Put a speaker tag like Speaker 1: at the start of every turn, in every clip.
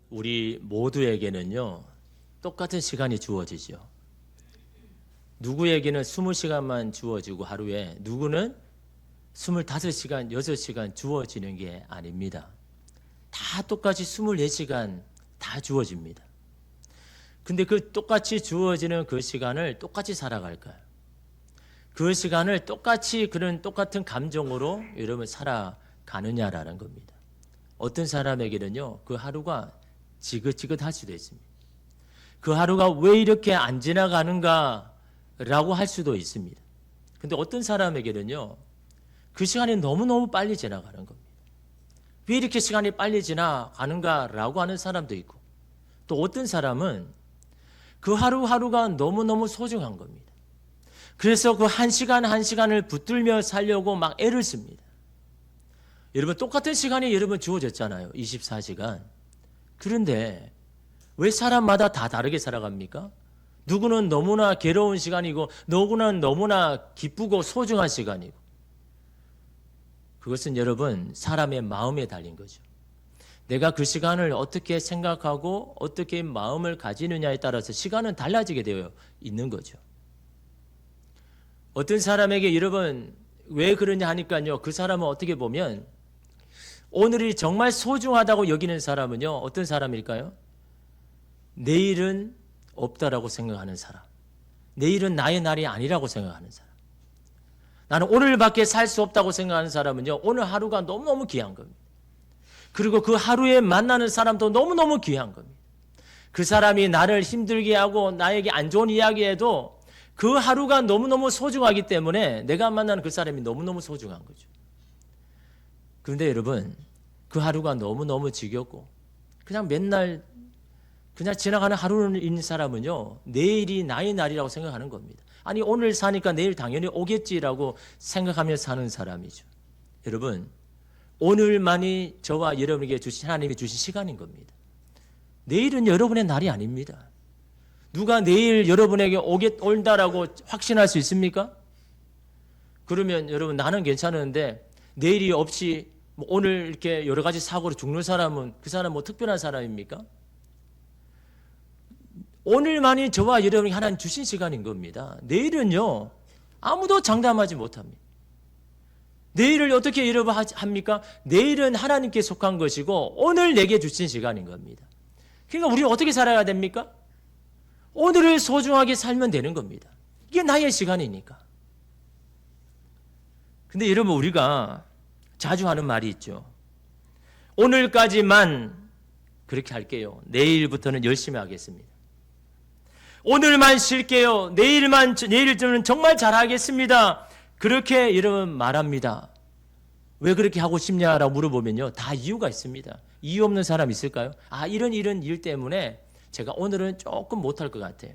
Speaker 1: 우리 모두에게는요, 똑같은 시간이 주어지죠. 누구에게는 20시간만 주어지고 하루에, 누구는 25시간, 6시간 주어지는 게 아닙니다. 다 똑같이 24시간 다 주어집니다. 근데 그 똑같이 주어지는 그 시간을 똑같이 살아갈까요? 그 시간을 똑같이 그런 똑같은 감정으로 여러분 살아가느냐라는 겁니다. 어떤 사람에게는요, 그 하루가 지긋지긋할 수도 있습니다. 그 하루가 왜 이렇게 안 지나가는가 라고 할 수도 있습니다. 근데 어떤 사람에게는요, 그 시간이 너무너무 빨리 지나가는 겁니다. 왜 이렇게 시간이 빨리 지나가는가 라고 하는 사람도 있고, 또 어떤 사람은 그 하루하루가 너무너무 소중한 겁니다. 그래서 그 한 시간 한 시간을 붙들며 살려고 막 애를 씁니다. 여러분, 똑같은 시간이 여러분 주어졌잖아요. 24시간. 그런데 왜 사람마다 다 다르게 살아갑니까? 누구는 너무나 괴로운 시간이고, 누구는 너무나 기쁘고 소중한 시간이고. 그것은 여러분, 사람의 마음에 달린 거죠. 내가 그 시간을 어떻게 생각하고 어떻게 마음을 가지느냐에 따라서 시간은 달라지게 되어 있는 거죠. 어떤 사람에게 여러분 왜 그러냐 하니까요, 그 사람은 어떻게 보면 오늘이 정말 소중하다고 여기는 사람은요, 어떤 사람일까요? 내일은 없다라고 생각하는 사람, 내일은 나의 날이 아니라고 생각하는 사람, 나는 오늘밖에 살 수 없다고 생각하는 사람은요, 오늘 하루가 너무너무 귀한 겁니다. 그리고 그 하루에 만나는 사람도 너무너무 귀한 겁니다. 그 사람이 나를 힘들게 하고 나에게 안 좋은 이야기해도 그 하루가 너무너무 소중하기 때문에 내가 만나는 그 사람이 너무너무 소중한 거죠. 그런데 여러분, 그 하루가 너무너무 지겹고 그냥 맨날 그냥 지나가는 하루인 사람은요, 내일이 나의 날이라고 생각하는 겁니다. 아니, 오늘 사니까 내일 당연히 오겠지라고 생각하며 사는 사람이죠. 여러분, 오늘만이 저와 여러분에게 주신, 하나님이 주신 시간인 겁니다. 내일은 여러분의 날이 아닙니다. 누가 내일 여러분에게 온다라고 확신할 수 있습니까? 그러면 여러분, 나는 괜찮은데 내일이 없이 뭐 오늘 이렇게 여러 가지 사고로 죽는 사람은 그 사람 뭐 특별한 사람입니까? 오늘만이 저와 여러분이 하나님 주신 시간인 겁니다. 내일은요, 아무도 장담하지 못합니다. 내일을 어떻게 여러분 합니까? 내일은 하나님께 속한 것이고 오늘 내게 주신 시간인 겁니다. 그러니까 우리는 어떻게 살아야 됩니까? 오늘을 소중하게 살면 되는 겁니다. 이게 나의 시간이니까. 근데 여러분, 우리가 자주 하는 말이 있죠. 오늘까지만 그렇게 할게요. 내일부터는 열심히 하겠습니다. 오늘만 쉴게요. 내일 저는 정말 잘하겠습니다. 그렇게 여러분 말합니다. 왜 그렇게 하고 싶냐라고 물어보면요, 다 이유가 있습니다. 이유 없는 사람 있을까요? 이런 일 때문에 제가 오늘은 조금 못할 것 같아요.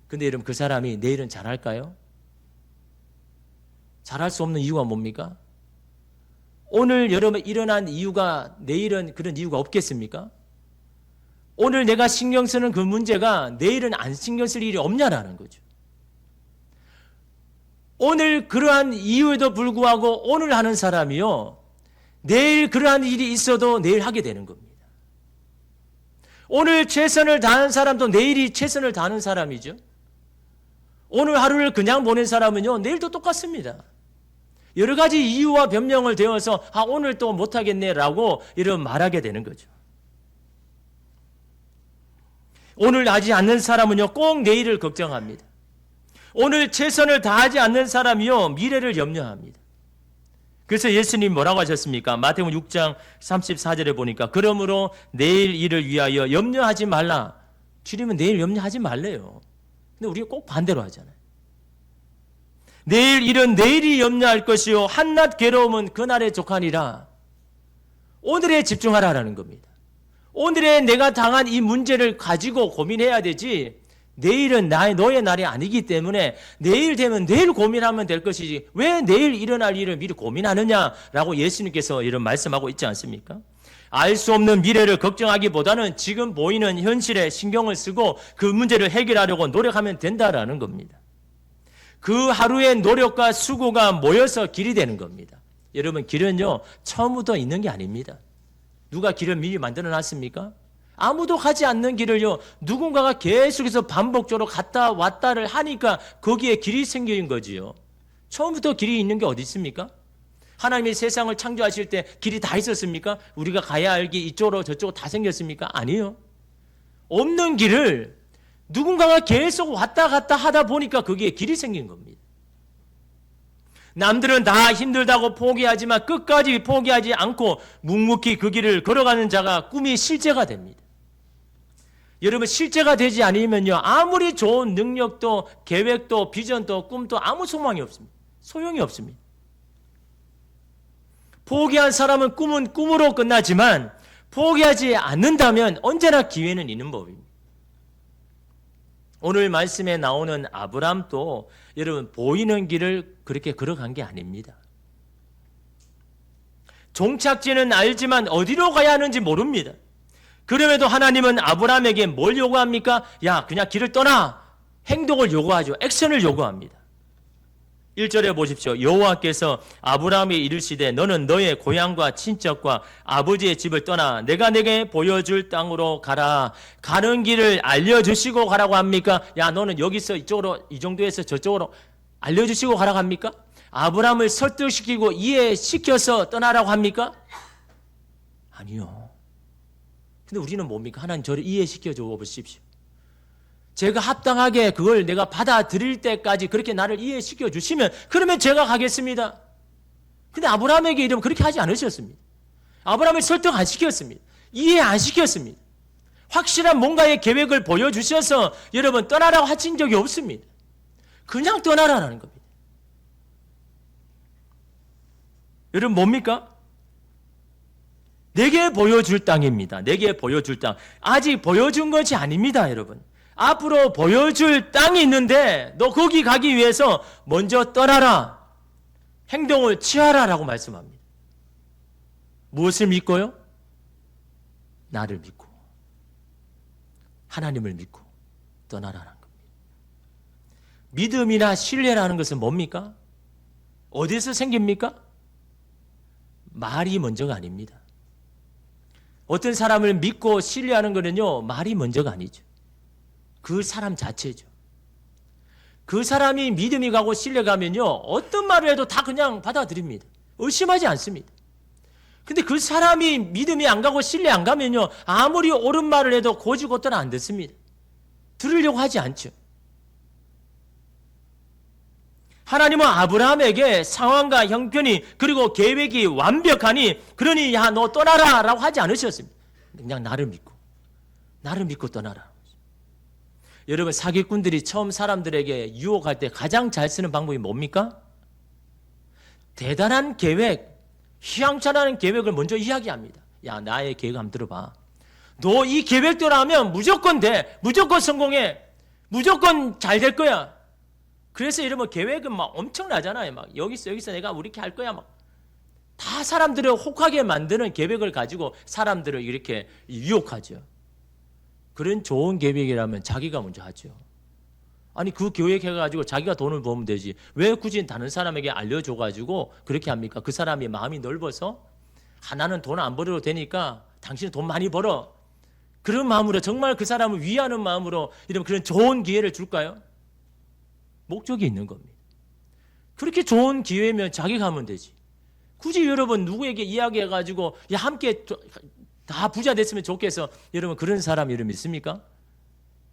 Speaker 1: 근데 여러분, 그 사람이 내일은 잘할까요? 잘할 수 없는 이유가 뭡니까? 오늘 여러분 일어난 이유가 내일은 그런 이유가 없겠습니까? 오늘 내가 신경 쓰는 그 문제가 내일은 안 신경 쓸 일이 없냐라는 거죠. 오늘 그러한 이유에도 불구하고 오늘 하는 사람이요, 내일 그러한 일이 있어도 내일 하게 되는 겁니다. 오늘 최선을 다하는 사람도 내일이 최선을 다하는 사람이죠. 오늘 하루를 그냥 보낸 사람은요, 내일도 똑같습니다. 여러 가지 이유와 변명을 대어서 오늘 또 못하겠네라고 이런 말하게 되는 거죠. 오늘 하지 않는 사람은요, 꼭 내일을 걱정합니다. 오늘 최선을 다하지 않는 사람이요, 미래를 염려합니다. 그래서 예수님 뭐라고 하셨습니까? 마태복음 6장 34절에 보니까 그러므로 내일 일을 위하여 염려하지 말라. 줄이면 내일 염려하지 말래요. 근데 우리가 꼭 반대로 하잖아요. 내일 일은 내일이 염려할 것이요, 한낱 괴로움은 그날에 족하니라. 오늘에 집중하라라는 겁니다. 오늘에 내가 당한 이 문제를 가지고 고민해야 되지, 내일은 너의 날이 아니기 때문에 내일 되면 내일 고민하면 될 것이지 왜 내일 일어날 일을 미리 고민하느냐라고 예수님께서 이런 말씀하고 있지 않습니까? 알 수 없는 미래를 걱정하기보다는 지금 보이는 현실에 신경을 쓰고 그 문제를 해결하려고 노력하면 된다라는 겁니다. 그 하루의 노력과 수고가 모여서 길이 되는 겁니다. 여러분, 길은요, 처음부터 있는 게 아닙니다. 누가 길을 미리 만들어 놨습니까? 아무도 가지 않는 길을요, 누군가가 계속해서 반복적으로 갔다 왔다를 하니까 거기에 길이 생긴 거지요. 처음부터 길이 있는 게 어디 있습니까? 하나님이 세상을 창조하실 때 길이 다 있었습니까? 우리가 가야 할 길 이쪽으로 저쪽으로 다 생겼습니까? 아니요. 없는 길을 누군가가 계속 왔다 갔다 하다 보니까 거기에 길이 생긴 겁니다. 남들은 다 힘들다고 포기하지만 끝까지 포기하지 않고 묵묵히 그 길을 걸어가는 자가 꿈이 실제가 됩니다. 여러분, 실제가 되지 않으면요, 아무리 좋은 능력도 계획도 비전도 꿈도 아무 소망이 없습니다. 소용이 없습니다. 포기한 사람은 꿈은 꿈으로 끝나지만 포기하지 않는다면 언제나 기회는 있는 법입니다. 오늘 말씀에 나오는 아브람도 여러분 보이는 길을 그렇게 걸어간 게 아닙니다. 종착지는 알지만 어디로 가야 하는지 모릅니다. 그럼에도 하나님은 아브람에게 뭘 요구합니까? 야, 그냥 길을 떠나. 행동을 요구하죠. 액션을 요구합니다. 1절에 보십시오. 여호와께서 아브람에게 이르시되 너는 너의 고향과 친척과 아버지의 집을 떠나 내가 내게 보여줄 땅으로 가라. 가는 길을 알려주시고 가라고 합니까? 야, 너는 여기서 이쪽으로, 이 정도에서 저쪽으로 알려주시고 가라고 합니까? 아브람을 설득시키고 이해시켜서 떠나라고 합니까? 아니요. 근데 우리는 뭡니까? 하나님 저를 이해시켜 줘 보십시오. 제가 합당하게 그걸 내가 받아들일 때까지 그렇게 나를 이해시켜 주시면 그러면 제가 가겠습니다. 근데 아브라함에게 이러면 그렇게 하지 않으셨습니다. 아브라함을 설득 안 시켰습니다. 이해 안 시켰습니다. 확실한 뭔가의 계획을 보여주셔서 여러분 떠나라고 하신 적이 없습니다. 그냥 떠나라라는 겁니다. 여러분 뭡니까? 내게 보여줄 땅입니다. 내게 보여줄 땅. 아직 보여준 것이 아닙니다, 여러분. 앞으로 보여줄 땅이 있는데 너 거기 가기 위해서 먼저 떠나라. 행동을 취하라라고 말씀합니다. 무엇을 믿고요? 나를 믿고 하나님을 믿고 떠나라는 겁니다. 믿음이나 신뢰라는 것은 뭡니까? 어디서 생깁니까? 말이 먼저가 아닙니다. 어떤 사람을 믿고 신뢰하는 것은요, 말이 먼저가 아니죠. 그 사람 자체죠. 그 사람이 믿음이 가고 신뢰가 가면요, 어떤 말을 해도 다 그냥 받아들입니다. 의심하지 않습니다. 근데 그 사람이 믿음이 안 가고 신뢰 안 가면요, 아무리 옳은 말을 해도 고지고대로 안 듣습니다. 들으려고 하지 않죠. 하나님은 아브라함에게 상황과 형편이 그리고 계획이 완벽하니 그러니 야, 너 떠나라 라고 하지 않으셨습니다. 그냥 나를 믿고 떠나라. 여러분, 사기꾼들이 처음 사람들에게 유혹할 때 가장 잘 쓰는 방법이 뭡니까? 대단한 계획, 휘황찬란한 계획을 먼저 이야기합니다. 야, 나의 계획 한번 들어봐. 너 이 계획대로 하면 무조건 돼. 무조건 성공해. 무조건 잘 될 거야. 그래서 이러면 계획은 막 엄청나잖아요. 막 여기서 내가 이렇게 할 거야. 막 다 사람들을 혹하게 만드는 계획을 가지고 사람들을 이렇게 유혹하죠. 그런 좋은 계획이라면 자기가 먼저 하죠. 아니 그 계획해가지고 자기가 돈을 벌면 되지. 왜 굳이 다른 사람에게 알려줘가지고 그렇게 합니까? 그 사람이 마음이 넓어서 나는 돈 안 벌어도 되니까 당신은 돈 많이 벌어. 그런 마음으로 정말 그 사람을 위하는 마음으로 이런 그런 좋은 기회를 줄까요? 목적이 있는 겁니다. 그렇게 좋은 기회면 자기가 하면 되지. 굳이 여러분 누구에게 이야기해가지고 야 함께 다 부자 됐으면 좋겠어. 여러분 그런 사람 여러분 있습니까?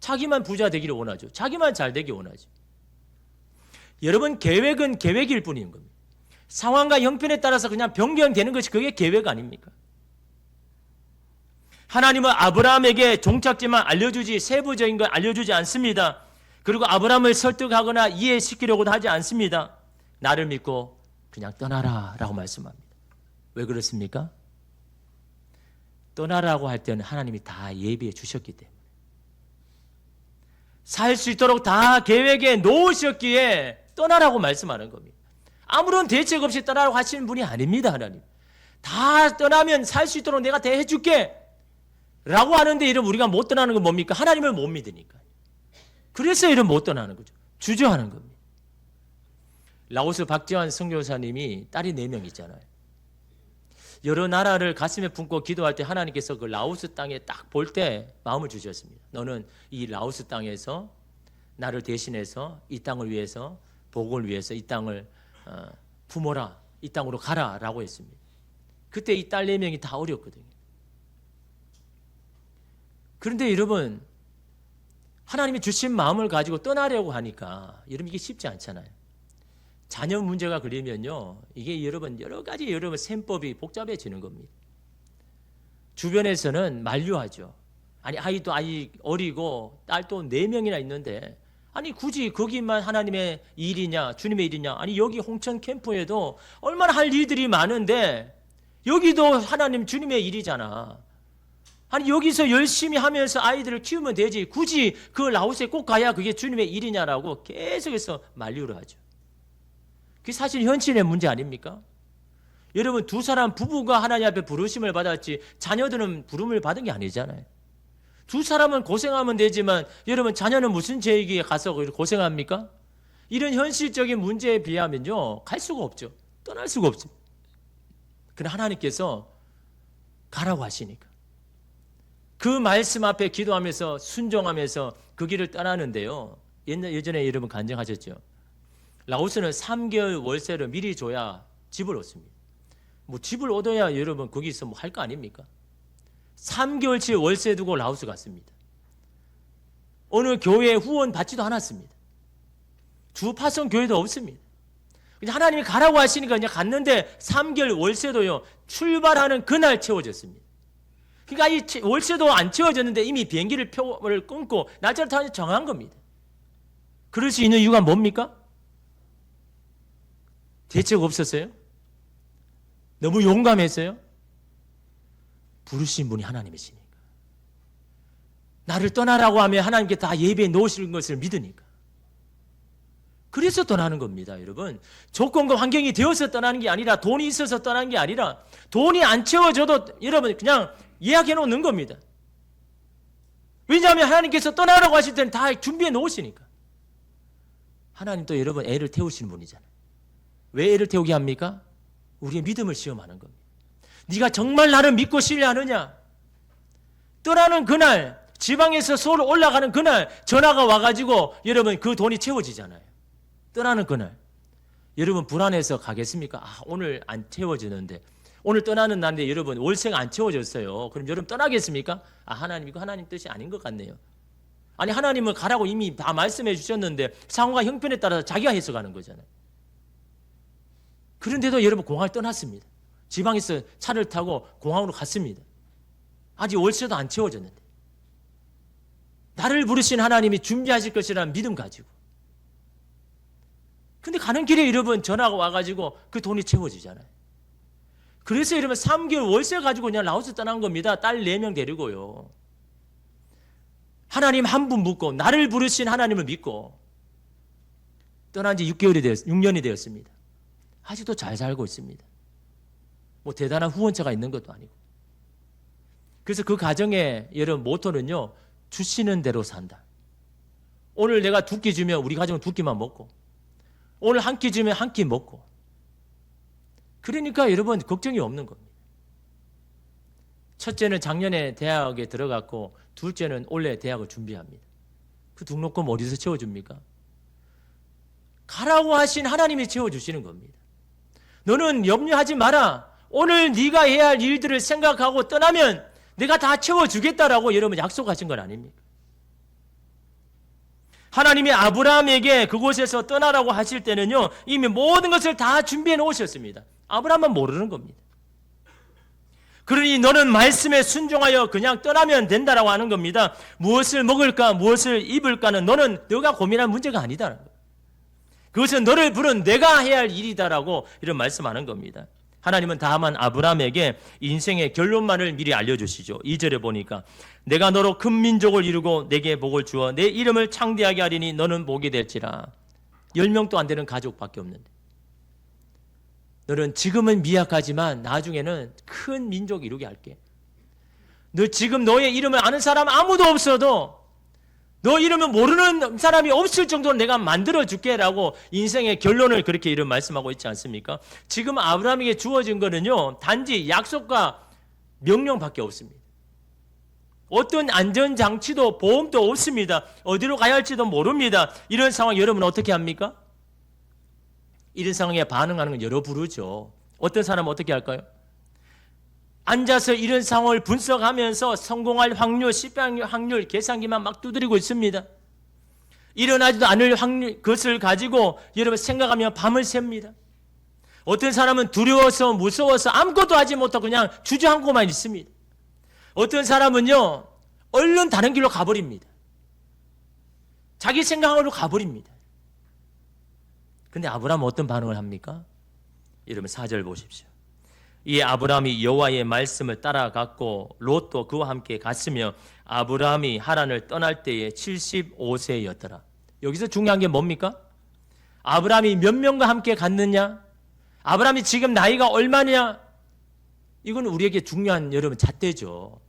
Speaker 1: 자기만 부자 되기를 원하죠. 자기만 잘 되기 원하죠. 여러분 계획은 계획일 뿐인 겁니다. 상황과 형편에 따라서 그냥 변경되는 것이 그게 계획 아닙니까? 하나님은 아브라함에게 종착지만 알려주지 세부적인 걸 알려주지 않습니다. 그리고 아브라함을 설득하거나 이해시키려고도 하지 않습니다. 나를 믿고 그냥 떠나라 라고 말씀합니다. 왜 그렇습니까? 떠나라고 할 때는 하나님이 다 예비해 주셨기 때문에 살 수 있도록 다 계획에 놓으셨기에 떠나라고 말씀하는 겁니다. 아무런 대책 없이 떠나라고 하시는 분이 아닙니다. 하나님 다 떠나면 살 수 있도록 내가 대해 줄게 라고 하는데 이러면 우리가 못 떠나는 건 뭡니까? 하나님을 못 믿으니까. 그래서 이러면 못 떠나는 거죠. 주저하는 겁니다. 라오스 박지환 선교사님이 딸이 4명 있잖아요. 여러 나라를 가슴에 품고 기도할 때 하나님께서 그 라오스 땅에 딱 볼 때 마음을 주셨습니다. 너는 이 라오스 땅에서 나를 대신해서 이 땅을 위해서, 복을 위해서 이 땅을 품어라, 이 땅으로 가라라고 했습니다. 그때 이 딸 4명이 다 어렸거든요. 그런데 여러분, 하나님이 주신 마음을 가지고 떠나려고 하니까 여러분 이게 쉽지 않잖아요. 자녀 문제가 걸리면요, 이게 여러분 여러 가지 여러분 셈법이 복잡해지는 겁니다. 주변에서는 만류하죠. 아니 아이도 아이 어리고 딸도 4명이나 있는데 아니 굳이 거기만 하나님의 일이냐, 주님의 일이냐? 아니 여기 홍천 캠프에도 얼마나 할 일들이 많은데 여기도 하나님 주님의 일이잖아. 아니 여기서 열심히 하면서 아이들을 키우면 되지 굳이 그 라오스에 꼭 가야 그게 주님의 일이냐라고 계속해서 만류를 하죠. 그게 사실 현실의 문제 아닙니까? 여러분, 2사람 부부가 하나님 앞에 부르심을 받았지 자녀들은 부름을 받은 게 아니잖아요. 2사람은 고생하면 되지만 여러분, 자녀는 무슨 죄이기에 가서 고생합니까? 이런 현실적인 문제에 비하면요, 갈 수가 없죠. 떠날 수가 없죠. 그러나 하나님께서 가라고 하시니까 그 말씀 앞에 기도하면서 순종하면서 그 길을 떠나는데요, 예전에 여러분 간증하셨죠. 라오스는 3개월 월세를 미리 줘야 집을 얻습니다. 뭐 집을 얻어야 여러분 거기서 뭐 할 거 아닙니까? 3개월치 월세 두고 라오스 갔습니다. 어느 교회에 후원 받지도 않았습니다. 주파성 교회도 없습니다. 하나님이 가라고 하시니까 그냥 갔는데 3개월 월세도요, 출발하는 그날 채워졌습니다. 그러니까 이 월세도 안 채워졌는데 이미 비행기를 표를 끊고 날짜를 다 정한 겁니다. 그럴 수 있는 이유가 뭡니까? 대책 없었어요? 너무 용감했어요? 부르신 분이 하나님이시니까. 나를 떠나라고 하면 하나님께 다 예배해 놓으실 것을 믿으니까. 그래서 떠나는 겁니다, 여러분. 조건과 환경이 되어서 떠나는 게 아니라, 돈이 있어서 떠나는 게 아니라, 돈이 안 채워져도 여러분 그냥 예약해 놓는 겁니다. 왜냐하면 하나님께서 떠나라고 하실 때는 다 준비해 놓으시니까. 하나님도 여러분 애를 태우시는 분이잖아요. 왜 애를 태우게 합니까? 우리의 믿음을 시험하는 겁니다. 네가 정말 나를 믿고 신뢰하느냐? 떠나는 그날, 지방에서 서울 올라가는 그날 전화가 와가지고 여러분 그 돈이 채워지잖아요. 떠나는 그날. 여러분 불안해서 가겠습니까? 오늘 안 채워지는데, 오늘 떠나는 날인데 여러분 월세가 안 채워졌어요. 그럼 여러분 떠나겠습니까? 하나님, 이거 하나님 뜻이 아닌 것 같네요. 아니 하나님은 가라고 이미 다 말씀해 주셨는데 상황과 형편에 따라서 자기가 해석하는 거잖아요. 그런데도 여러분 공항을 떠났습니다. 지방에서 차를 타고 공항으로 갔습니다. 아직 월세도 안 채워졌는데. 나를 부르신 하나님이 준비하실 것이라는 믿음 가지고. 근데 가는 길에 여러분 전화가 와가지고 그 돈이 채워지잖아요. 그래서 여러분 3개월 월세 가지고 그냥 라오스 떠난 겁니다. 딸 4명 데리고요. 하나님 한 분 묻고 나를 부르신 하나님을 믿고 떠난 지 6년이 되었습니다. 아직도 잘 살고 있습니다. 뭐 대단한 후원자가 있는 것도 아니고. 그래서 그 가정의 여러분 모토는요, 주시는 대로 산다. 오늘 내가 2끼 주면 우리 가정은 2끼만 먹고, 오늘 1끼 주면 1끼 먹고. 그러니까 여러분 걱정이 없는 겁니다. 첫째는 작년에 대학에 들어갔고 둘째는 올해 대학을 준비합니다. 그 등록금 어디서 채워줍니까? 가라고 하신 하나님이 채워주시는 겁니다. 너는 염려하지 마라. 오늘 네가 해야 할 일들을 생각하고 떠나면 내가 다 채워주겠다라고 여러분 약속하신 건 아닙니까? 하나님이 아브라함에게 그곳에서 떠나라고 하실 때는요, 이미 모든 것을 다 준비해 놓으셨습니다. 아브라함은 모르는 겁니다. 그러니 너는 말씀에 순종하여 그냥 떠나면 된다라고 하는 겁니다. 무엇을 먹을까, 무엇을 입을까는 너가 고민할 문제가 아니다. 그것은 너를 부른 내가 해야 할 일이다라고 이런 말씀하는 겁니다. 하나님은 다만 아브라함에게 인생의 결론만을 미리 알려주시죠. 2절에 보니까 내가 너로 큰 민족을 이루고 내게 복을 주어 내 이름을 창대하게 하리니 너는 복이 될지라. 10명도 안 되는 가족밖에 없는데 너는 지금은 미약하지만 나중에는 큰 민족 이루게 할게. 너 지금 너의 이름을 아는 사람 아무도 없어도 너 이러면 모르는 사람이 없을 정도로 내가 만들어줄게 라고 인생의 결론을 그렇게 이런 말씀하고 있지 않습니까? 지금 아브라함에게 주어진 거는요, 단지 약속과 명령밖에 없습니다. 어떤 안전장치도 보험도 없습니다. 어디로 가야 할지도 모릅니다. 이런 상황 여러분 어떻게 합니까? 이런 상황에 반응하는 건 여러 부류죠. 어떤 사람은 어떻게 할까요? 앉아서 이런 상황을 분석하면서 성공할 확률, 실패할 확률 계산기만 막 두드리고 있습니다. 일어나지도 않을 확률, 그것을 가지고 여러분 생각하며 밤을 샙니다. 어떤 사람은 두려워서 무서워서 아무것도 하지 못하고 그냥 주저앉고만 있습니다. 어떤 사람은요, 얼른 다른 길로 가버립니다. 자기 생각으로 가버립니다. 근데 아브라함은 어떤 반응을 합니까? 여러분 4절 보십시오. 이 아브라함이 여호와의 말씀을 따라갔고 롯도 그와 함께 갔으며 아브라함이 하란을 떠날 때에 75세였더라. 여기서 중요한 게 뭡니까? 아브라함이 몇 명과 함께 갔느냐? 아브라함이 지금 나이가 얼마냐? 이건 우리에게 중요한 여러분 잣대죠.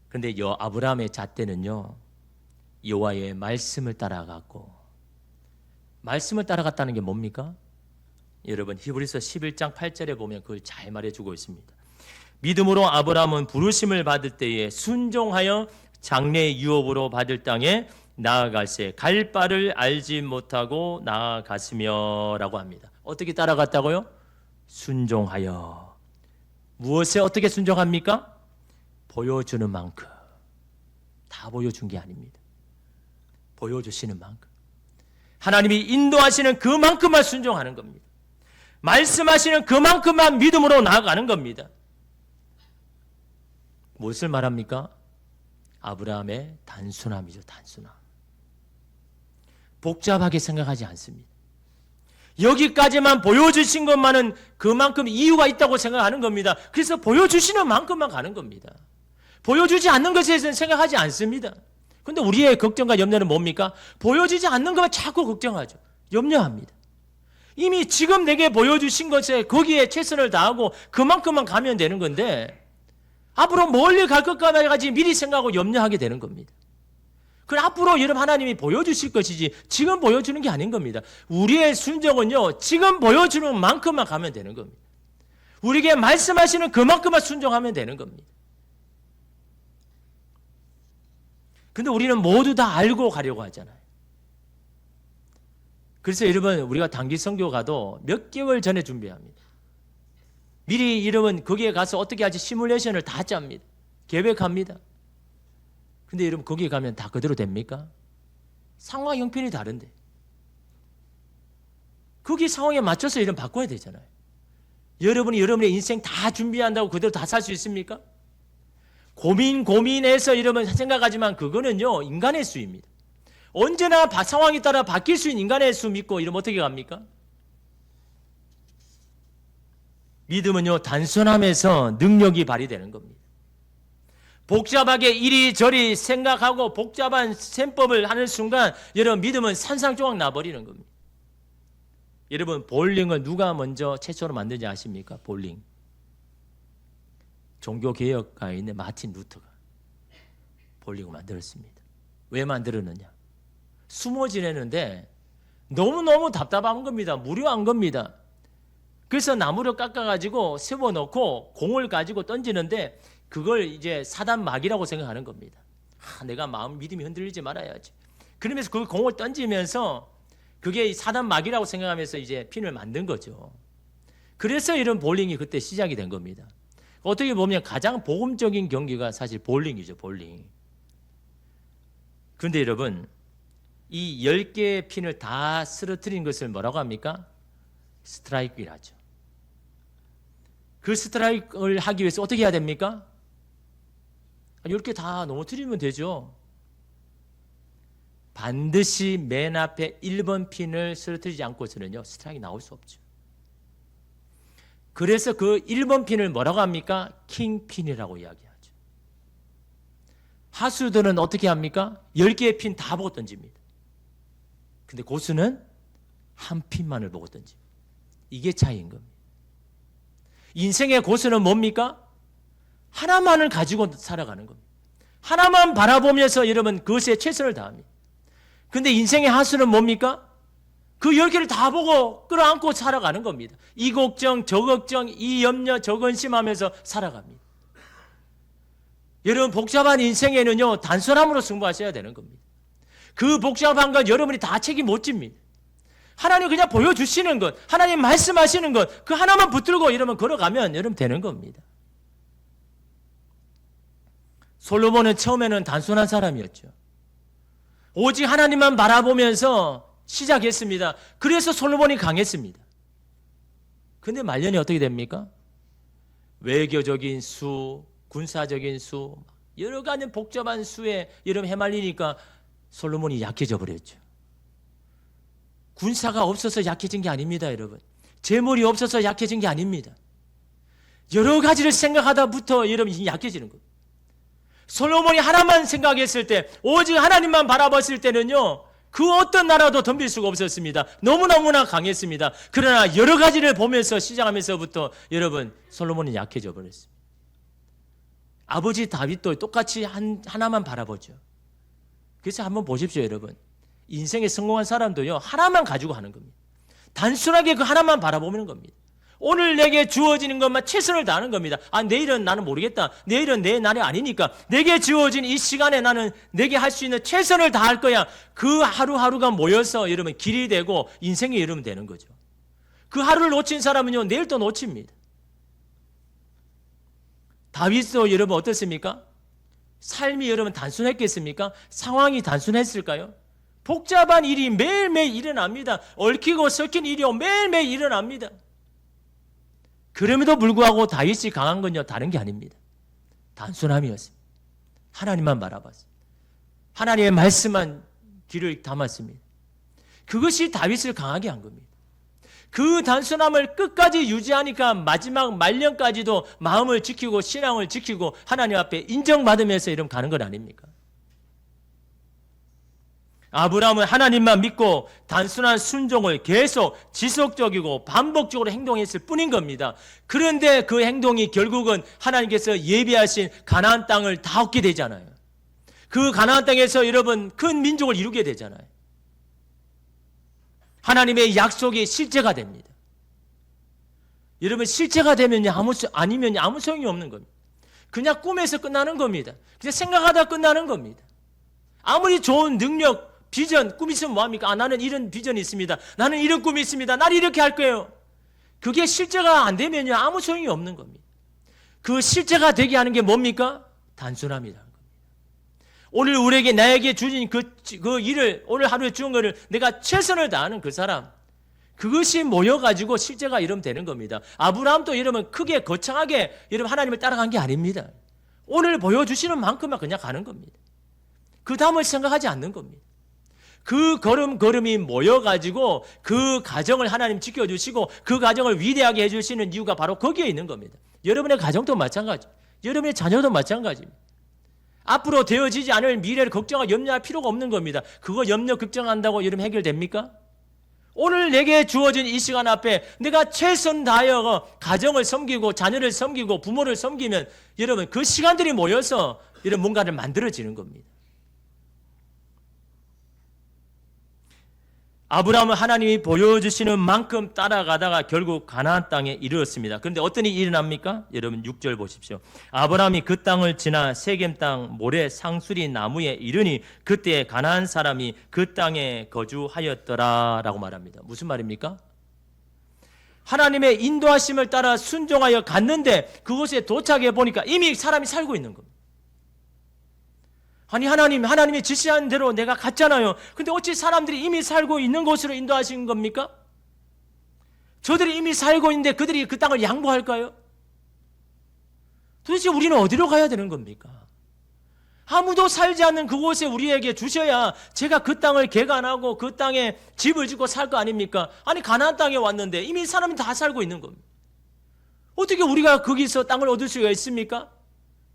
Speaker 1: 그런데 아브라함의 잣대는요, 여호와의 말씀을 따라갔고, 말씀을 따라갔다는 게 뭡니까? 여러분 히브리서 11장 8절에 보면 그걸 잘 말해주고 있습니다. 믿음으로 아브라함은 부르심을 받을 때에 순종하여 장래의 유업으로 받을 땅에 나아갈새 갈 바를 알지 못하고 나아갔으며 라고 합니다. 어떻게 따라갔다고요? 순종하여. 무엇에 어떻게 순종합니까? 보여주는 만큼. 다 보여준 게 아닙니다. 보여주시는 만큼. 하나님이 인도하시는 그만큼만 순종하는 겁니다. 말씀하시는 그만큼만 믿음으로 나아가는 겁니다. 무엇을 말합니까? 아브라함의 단순함이죠. 단순함. 복잡하게 생각하지 않습니다. 여기까지만 보여주신 것만은 그만큼 이유가 있다고 생각하는 겁니다. 그래서 보여주시는 만큼만 가는 겁니다. 보여주지 않는 것에 대해서는 생각하지 않습니다. 그런데 우리의 걱정과 염려는 뭡니까? 보여주지 않는 것만 자꾸 걱정하죠. 염려합니다. 이미 지금 내게 보여주신 것에 거기에 최선을 다하고 그만큼만 가면 되는 건데 앞으로 멀리 갈 것까지 미리 생각하고 염려하게 되는 겁니다. 그럼 앞으로 여러분 하나님이 보여주실 것이지 지금 보여주는 게 아닌 겁니다. 우리의 순종은요, 지금 보여주는 만큼만 가면 되는 겁니다. 우리에게 말씀하시는 그만큼만 순종하면 되는 겁니다. 근데 우리는 모두 다 알고 가려고 하잖아요. 그래서 여러분 우리가 단기 선교 가도 몇 개월 전에 준비합니다. 미리 여러분 거기에 가서 어떻게 하지 시뮬레이션을 다 짭니다. 계획합니다. 근데 여러분 거기에 가면 다 그대로 됩니까? 상황 형편이 다른데 거기 상황에 맞춰서 여러분 바꿔야 되잖아요. 여러분이 여러분의 인생 다 준비한다고 그대로 다 살 수 있습니까? 고민해서 여러분 생각하지만 그거는요 인간의 수입니다. 언제나 상황에 따라 바뀔 수 있는 인간의 수 믿고 이러면 어떻게 갑니까? 믿음은요 단순함에서 능력이 발휘되는 겁니다. 복잡하게 이리저리 생각하고 복잡한 셈법을 하는 순간 여러분 믿음은 산상조각 나버리는 겁니다. 여러분 볼링을 누가 먼저 최초로 만든지 아십니까? 볼링. 종교개혁가인 마틴 루터가 볼링을 만들었습니다. 왜 만들었느냐? 숨어 지내는데 너무너무 답답한 겁니다. 무료한 겁니다. 그래서 나무를 깎아가지고 세워놓고 공을 가지고 던지는데 그걸 이제 사단막이라고 생각하는 겁니다. 내가 믿음이 흔들리지 말아야지. 그러면서 그 공을 던지면서 그게 사단막이라고 생각하면서 이제 핀을 만든 거죠. 그래서 이런 볼링이 그때 시작이 된 겁니다. 어떻게 보면 가장 복음적인 경기가 사실 볼링이죠. 볼링. 그런데 여러분 이 10개의 핀을 다 쓰러뜨린 것을 뭐라고 합니까? 스트라이크라죠. 그 스트라이크를 하기 위해서 어떻게 해야 됩니까? 10개 다 넘어뜨리면 되죠. 반드시 맨 앞에 1번 핀을 쓰러뜨리지 않고서는요 스트라이크가 나올 수 없죠. 그래서 그 1번 핀을 뭐라고 합니까? 킹핀이라고 이야기하죠. 하수들은 어떻게 합니까? 10개의 핀 다 보고 던집니다. 근데 고수는 한 핀만을 보고 던집니다. 이게 차이인 겁니다. 인생의 고수는 뭡니까? 하나만을 가지고 살아가는 겁니다. 하나만 바라보면서 여러분 그것에 최선을 다합니다. 근데 인생의 하수는 뭡니까? 그 10개를 다 보고 끌어안고 살아가는 겁니다. 이 걱정, 저 걱정, 이 염려, 저 근심하면서 살아갑니다. 여러분 복잡한 인생에는요 단순함으로 승부하셔야 되는 겁니다. 그 복잡한 건 여러분이 다 책임 못 집니다. 하나님 그냥 보여주시는 것, 하나님 말씀하시는 것, 그 하나만 붙들고 여러분 걸어가면 여러분 되는 겁니다. 솔로몬은 처음에는 단순한 사람이었죠. 오직 하나님만 바라보면서 시작했습니다. 그래서 솔로몬이 강했습니다. 근데 말년이 어떻게 됩니까? 외교적인 수, 군사적인 수, 여러 가지 복잡한 수에 여러분 해말리니까 솔로몬이 약해져 버렸죠. 군사가 없어서 약해진 게 아닙니다, 여러분. 재물이 없어서 약해진 게 아닙니다. 여러 가지를 생각하다부터 여러분이 약해지는 거예요. 솔로몬이 하나만 생각했을 때, 오직 하나님만 바라봤을 때는요, 그 어떤 나라도 덤빌 수가 없었습니다. 너무너무나 강했습니다. 그러나 여러 가지를 보면서 시작하면서부터 여러분, 솔로몬이 약해져 버렸습니다. 아버지 다윗도 똑같이 하나만 바라보죠. 그래서 한번 보십시오, 여러분. 인생에 성공한 사람도요, 하나만 가지고 하는 겁니다. 단순하게 그 하나만 바라보는 겁니다. 오늘 내게 주어지는 것만 최선을 다하는 겁니다. 아, 내일은 나는 모르겠다. 내일은 내 날이 아니니까 내게 주어진 이 시간에 나는 내게 할 수 있는 최선을 다할 거야. 그 하루하루가 모여서 여러분 길이 되고 인생이 여러분 되는 거죠. 그 하루를 놓친 사람은요, 내일 또 놓칩니다. 다윗도 여러분 어떻습니까? 삶이 여러분 단순했겠습니까? 상황이 단순했을까요? 복잡한 일이 매일매일 일어납니다. 얽히고 섞인 일이 매일매일 일어납니다. 그럼에도 불구하고 다윗이 강한 건요 다른 게 아닙니다. 단순함이었습니다. 하나님만 바라봤습니다. 하나님의 말씀만 귀를 담았습니다. 그것이 다윗을 강하게 한 겁니다. 그 단순함을 끝까지 유지하니까 마지막 말년까지도 마음을 지키고 신앙을 지키고 하나님 앞에 인정받으면서 이런 가는 건 아닙니까? 아브라함은 하나님만 믿고 단순한 순종을 계속 지속적이고 반복적으로 행동했을 뿐인 겁니다. 그런데 그 행동이 결국은 하나님께서 예비하신 가나안 땅을 다 얻게 되잖아요. 그 가나안 땅에서 여러분 큰 민족을 이루게 되잖아요. 하나님의 약속이 실제가 됩니다. 여러분 실제가 되면요 아니면 아무 소용이 없는 겁니다. 그냥 꿈에서 끝나는 겁니다. 그냥 생각하다 끝나는 겁니다. 아무리 좋은 능력 비전, 꿈이 있으면 뭐합니까? 아, 나는 이런 비전이 있습니다. 나는 이런 꿈이 있습니다. 나는 이렇게 할 거예요. 그게 실제가 안 되면요, 아무 소용이 없는 겁니다. 그 실제가 되게 하는 게 뭡니까? 단순함이라는 겁니다. 오늘 우리에게, 나에게 주신 그 일을, 오늘 하루에 주은 것을 내가 최선을 다하는 그 사람, 그것이 모여가지고 실제가 이러면 되는 겁니다. 아브라함도 이러면 크게, 거창하게 여러분 하나님을 따라간 게 아닙니다. 오늘 보여주시는 만큼만 그냥 가는 겁니다. 그 다음을 생각하지 않는 겁니다. 그 걸음걸음이 모여가지고 그 가정을 하나님 지켜주시고 그 가정을 위대하게 해주시는 이유가 바로 거기에 있는 겁니다. 여러분의 가정도 마찬가지, 여러분의 자녀도 마찬가지입니다. 앞으로 되어지지 않을 미래를 걱정하고 염려할 필요가 없는 겁니다. 그거 염려 걱정한다고 여러분 해결됩니까? 오늘 내게 주어진 이 시간 앞에 내가 최선 다하여 가정을 섬기고 자녀를 섬기고 부모를 섬기면 여러분 그 시간들이 모여서 이런 뭔가를 만들어지는 겁니다. 아브라함은 하나님이 보여주시는 만큼 따라가다가 결국 가나안 땅에 이르렀습니다. 그런데 어떤 일이 일어납니까? 여러분 6절 보십시오. 아브라함이 그 땅을 지나 세겜 땅 모래 상수리 나무에 이르니 그때 가나안 사람이 그 땅에 거주하였더라 라고 말합니다. 무슨 말입니까? 하나님의 인도하심을 따라 순종하여 갔는데 그곳에 도착해 보니까 이미 사람이 살고 있는 겁니다. 아니 하나님이 지시한 대로 내가 갔잖아요. 근데 어찌 사람들이 이미 살고 있는 곳으로 인도하신 겁니까? 저들이 이미 살고 있는데 그들이 그 땅을 양보할까요? 도대체 우리는 어디로 가야 되는 겁니까? 아무도 살지 않는 그곳에 우리에게 주셔야 제가 그 땅을 개간하고 그 땅에 집을 짓고 살 거 아닙니까? 아니 가나안 땅에 왔는데 이미 사람이 다 살고 있는 겁니다. 어떻게 우리가 거기서 땅을 얻을 수가 있습니까?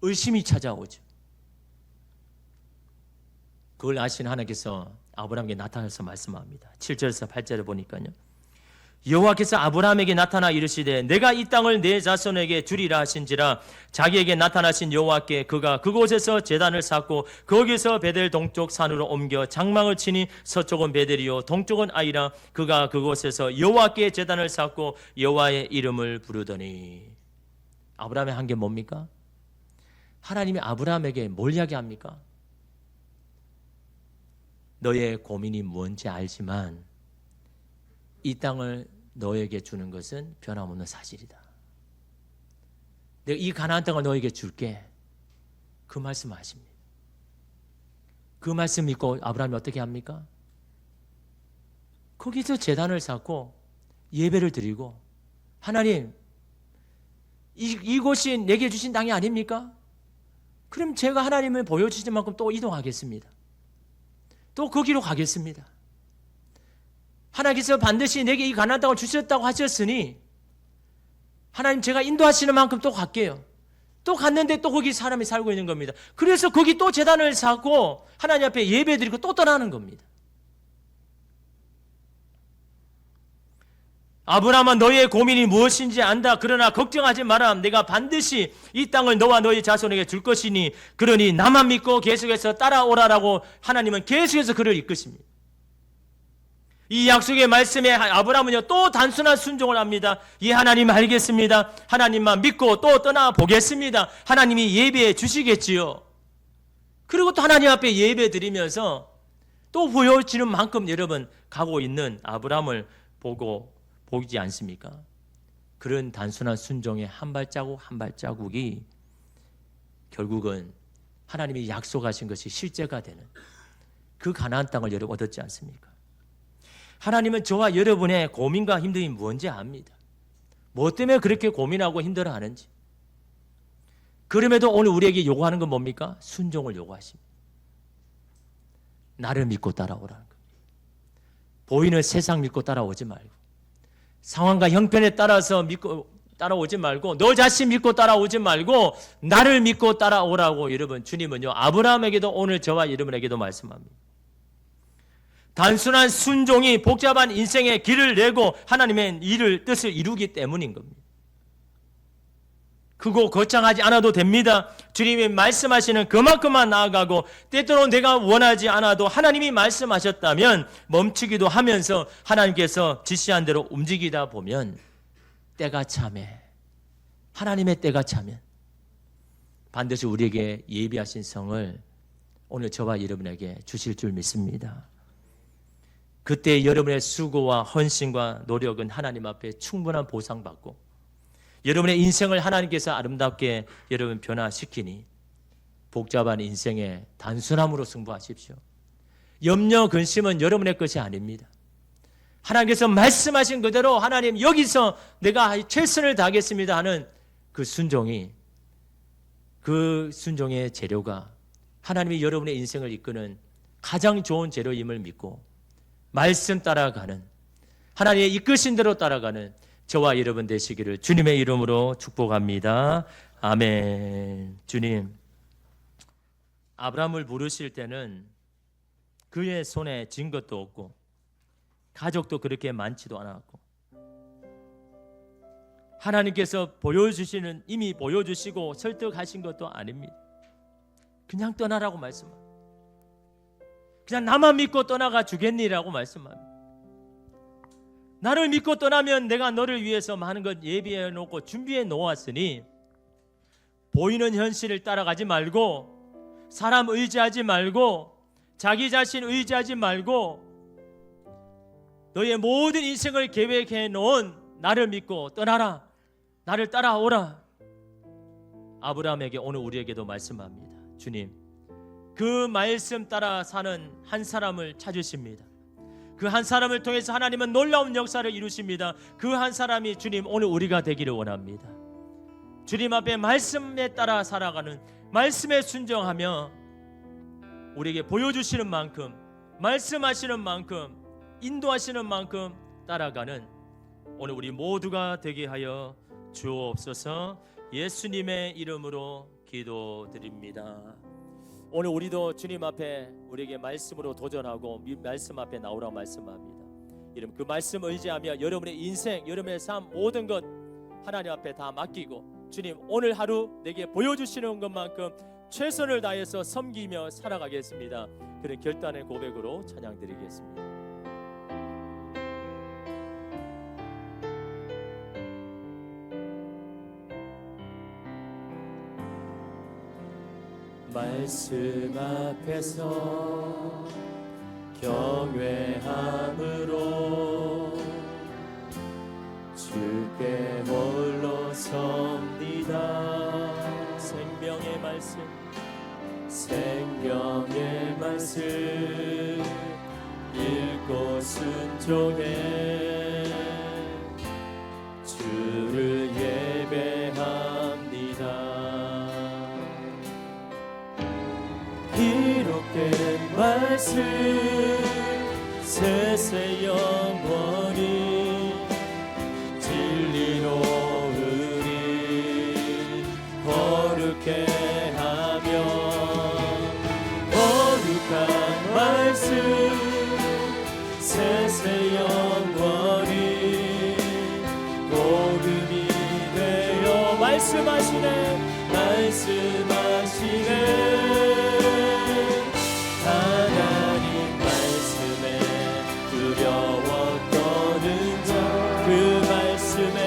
Speaker 1: 의심이 찾아오죠. 그걸 아시는 하나님께서 아브라함에게 나타나서 말씀합니다. 7절에서 8절에 보니까요. 여호와께서 아브라함에게 나타나 이르시되 내가 이 땅을 내 자손에게 주리라 하신지라. 자기에게 나타나신 여호와께 그가 그곳에서 제단을 쌓고 거기서 베델 동쪽 산으로 옮겨 장막을 치니 서쪽은 베델이요 동쪽은 아이라. 그가 그곳에서 여호와께 제단을 쌓고 여호와의 이름을 부르더니. 아브라함이 한 게 뭡니까? 하나님이 아브라함에게 뭘 이야기합니까? 너의 고민이 뭔지 알지만 이 땅을 너에게 주는 것은 변함없는 사실이다. 내가 이 가나안 땅을 너에게 줄게. 그 말씀을 하십니다. 그 말씀 믿고 아브라함이 어떻게 합니까? 거기서 제단을 쌓고 예배를 드리고, 하나님, 이곳이 내게 주신 땅이 아닙니까? 그럼 제가 하나님을 보여주신 만큼 또 이동하겠습니다. 또 거기로 가겠습니다. 하나님께서 반드시 내게 이 가나안 땅을 주셨다고 하셨으니 하나님 제가 인도하시는 만큼 또 갈게요. 또 갔는데 또 거기 사람이 살고 있는 겁니다. 그래서 거기 또 제단을 쌓고 하나님 앞에 예배드리고 또 떠나는 겁니다. 아브라함아, 너의 고민이 무엇인지 안다. 그러나 걱정하지 마라. 내가 반드시 이 땅을 너와 너의 자손에게 줄 것이니 그러니 나만 믿고 계속해서 따라오라라고 하나님은 계속해서 그를 이끄십니다. 이 약속의 말씀에 아브라함은요 또 단순한 순종을 합니다. 예, 하나님 알겠습니다. 하나님만 믿고 또 떠나보겠습니다. 하나님이 예배해 주시겠지요. 그리고 또 하나님 앞에 예배 드리면서 또 보여지는 만큼 여러분 가고 있는 아브라함을 보이지 않습니까? 그런 단순한 순종의 한 발자국 한 발자국이 결국은 하나님이 약속하신 것이 실제가 되는 그 가나안 땅을 여러분 얻었지 않습니까? 하나님은 저와 여러분의 고민과 힘듦이 뭔지 압니다. 뭐 때문에 그렇게 고민하고 힘들어하는지. 그럼에도 오늘 우리에게 요구하는 건 뭡니까? 순종을 요구하십니다. 나를 믿고 따라오라는 겁니다. 보이는 세상 믿고 따라오지 말고, 상황과 형편에 따라서 믿고 따라오지 말고, 너 자신 믿고 따라오지 말고 나를 믿고 따라오라고 여러분 주님은요 아브라함에게도 오늘 저와 여러분에게도 말씀합니다. 단순한 순종이 복잡한 인생의 길을 내고 하나님의 뜻을 이루기 때문인 겁니다. 크고 거창하지 않아도 됩니다. 주님이 말씀하시는 그만큼만 나아가고, 때때로 내가 원하지 않아도 하나님이 말씀하셨다면 멈추기도 하면서 하나님께서 지시한 대로 움직이다 보면 때가 차면, 하나님의 때가 차면 반드시 우리에게 예비하신 성을 오늘 저와 여러분에게 주실 줄 믿습니다. 그때 여러분의 수고와 헌신과 노력은 하나님 앞에 충분한 보상받고 여러분의 인생을 하나님께서 아름답게 여러분 변화시키니 복잡한 인생의 단순함으로 승부하십시오. 염려, 근심은 여러분의 것이 아닙니다. 하나님께서 말씀하신 그대로 하나님 여기서 내가 최선을 다하겠습니다 하는 그 순종이, 그 순종의 재료가 하나님이 여러분의 인생을 이끄는 가장 좋은 재료임을 믿고 말씀 따라가는, 하나님의 이끄신 대로 따라가는 저와 여러분 되시기를 주님의 이름으로 축복합니다. 아멘. 주님, 아브라함을 부르실 때는 그의 손에 쥔 것도 없고 가족도 그렇게 많지도 않았고, 하나님께서 이미 보여주시고 설득하신 것도 아닙니다. 그냥 떠나라고 말씀합니다. 그냥 나만 믿고 떠나가 주겠니라고 말씀합니다. 나를 믿고 떠나면 내가 너를 위해서 많은 것 예비해 놓고 준비해 놓았으니 보이는 현실을 따라가지 말고, 사람 의지하지 말고, 자기 자신 의지하지 말고 너의 모든 인생을 계획해 놓은 나를 믿고 떠나라, 나를 따라오라. 아브라함에게 오늘 우리에게도 말씀합니다. 주님, 그 말씀 따라 사는 한 사람을 찾으십니다. 그 한 사람을 통해서 하나님은 놀라운 역사를 이루십니다. 그 한 사람이 주님 오늘 우리가 되기를 원합니다. 주님 앞에 말씀에 따라 살아가는, 말씀에 순종하며 우리에게 보여주시는 만큼, 말씀하시는 만큼, 인도하시는 만큼 따라가는 오늘 우리 모두가 되게 하여 주옵소서. 예수님의 이름으로 기도드립니다. 오늘 우리도 주님 앞에 우리에게 말씀으로 도전하고 말씀 앞에 나오라고 말씀합니다. 이름 그 말씀 의지하며 여러분의 인생, 여러분의 삶 모든 것 하나님 앞에 다 맡기고 주님 오늘 하루 내게 보여주시는 것만큼 최선을 다해서 섬기며 살아가겠습니다. 그런 결단의 고백으로 찬양드리겠습니다. 말씀 앞에서 경외함으로 주께 홀로 섭니다. 생명의 말씀, 생명의 말씀 읽고 순종해 주를 예배합니다. 기록된 말씀 세세 영원히 진리로 우리 거룩해 하며 거룩한 말씀 세세 영원히 복음이 되어 말씀하시네 하나님 말씀에 두려워 떠는 자 그 말씀에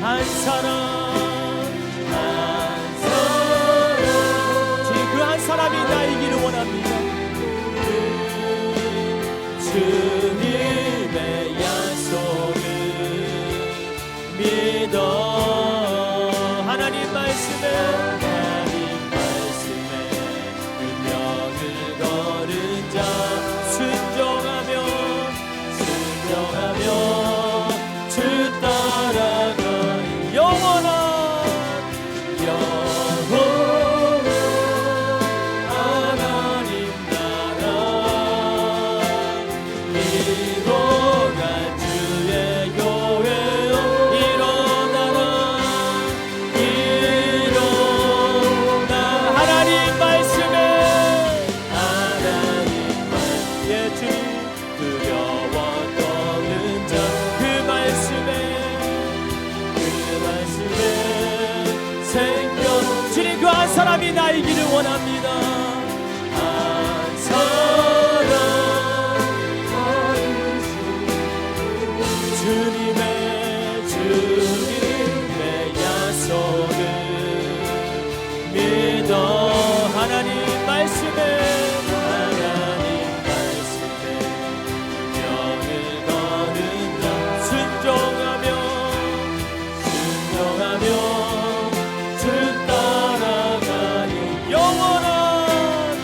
Speaker 1: 한 사람 주님 그 한 사람이 나이기를 원합니다. 주님의 약속을 믿어 하나님 말씀에 운명을 거는 자 순종하며 주 따라가 영원한 하나님 나라 이루어간 주의 교회여 일어나라 하나님 말씀에 주님 두려워 떠는 자 그 말씀에 생명 주님 그 한 사람이 나이기를 원합니다. 한 사람 주님의 약속을 믿어 하나님 말씀에 명을 거는 자 순종하며 주 따라가니 영원한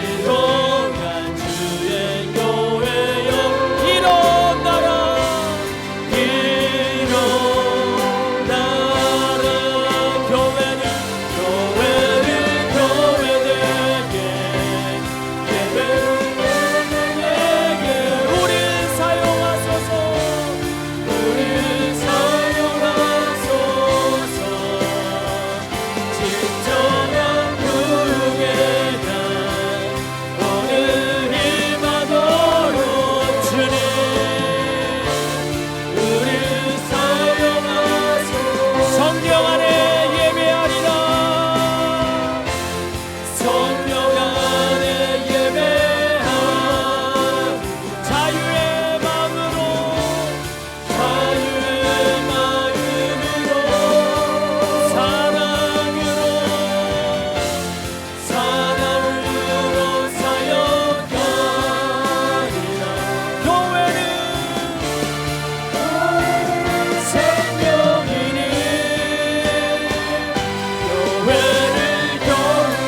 Speaker 1: 이뤄간 주의 교회여 일어나라 교회되게 우리 사용하소서 진정한 구원의 날 오늘 임하도록 주님 우리 사용하소서 성령 안에 예배하리라 성령 안에 예배하 자유의 마음으로 사랑으로 사역하리라 교회는 생명이니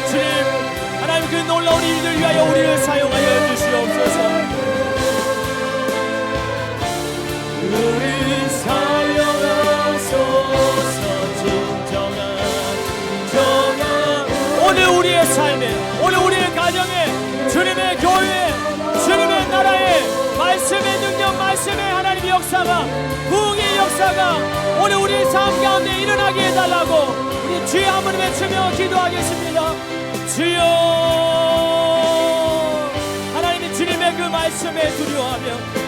Speaker 1: 주님 하나님 그 놀라운 일들 위하여 우리를 사용하여 주시옵소서. 우리 사용하소서. 진정한 오늘 우리의 삶에 오늘 우리의 가정에 주님의 교회에 주님의 나라에 말씀의 능력 말씀의 하나님의 역사가 부흥이
Speaker 2: 역사가 오늘 우리 삶 가운데 일어나게 해달라고 우리 주여 한번 외치며 기도하겠습니다. 주여, 하나님이 주님의 그 말씀에 두려워하며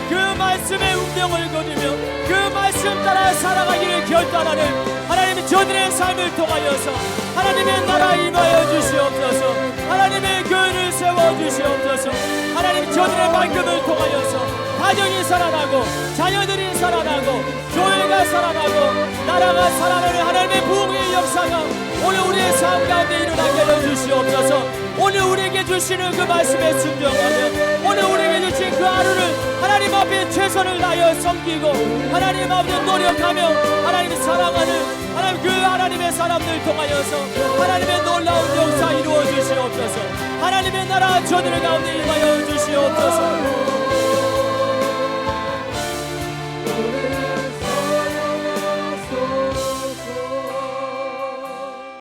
Speaker 2: 그 말씀에 운명을 거두며 그 말씀 따라 살아가기를 결단하는 하나님이 저들의 삶을 통하여서 하나님의 나라 임하여 주시옵소서. 하나님의 교회를 세워주시옵소서. 하나님 저들의 말씀을 통하여서 가정이 살아나고 자녀들이 살아나고 교회가 살아나고 나라가 살아나는 하나님의 부흥의 역사가 오늘 우리의 삶 가운데 일어나게 해주시옵소서. 오늘 우리에게 주시는 그 말씀에 순종하며 오늘 우리에게 주신 그 하루를 하나님 앞에 최선을 다하여 섬기고 하나님 앞에 노력하며 하나님 사랑하는 하나님 그 하나님의 사람들 통하여서 하나님의 놀라운 역사 이루어 주시옵소서. 하나님의 나라 저들 가운데 임하여 주시옵소서.